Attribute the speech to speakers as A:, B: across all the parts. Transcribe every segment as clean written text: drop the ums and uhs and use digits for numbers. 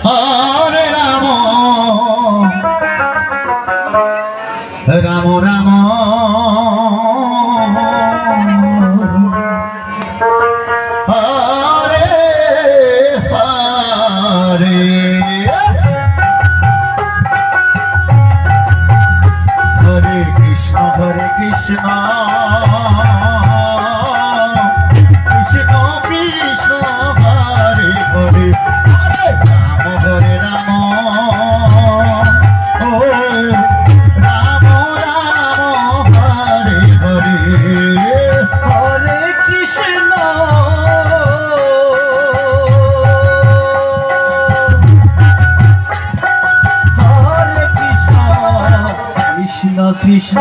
A: Hare Ram Ram Ram Hare Hare Hare Krishna Krishna Krishna Hare Hare Hare Ram O Ram Ram Hare Hare Hare Krishna Hare Krishna Krishna Krishna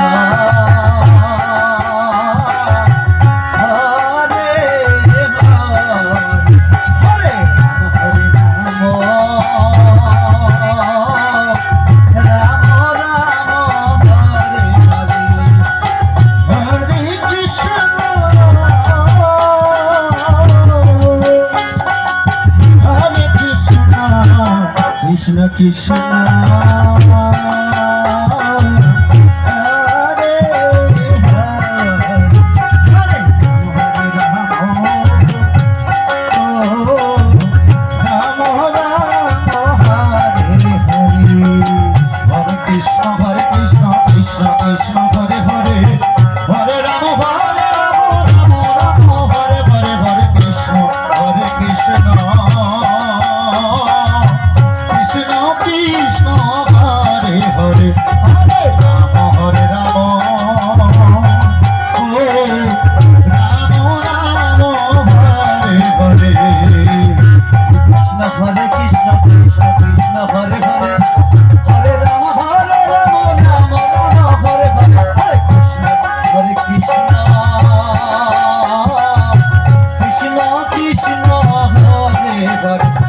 A: Krishna Krishna Hare Hare Hare Krishna Krishna Krishna Hare Hare Hare Rama Hare Rama Rama Hare Hare Hare Krishna Krishna Krishna Hare Hare Hare Rama Hare Rama Rama Rama Hare Hare Krishna Hare Krishna Krishna Krishna Hare Hare Hare Rama Hare Rama Rama Rama Hare Hare Hare Krishna Krishna Krishna Krishna Hare Hare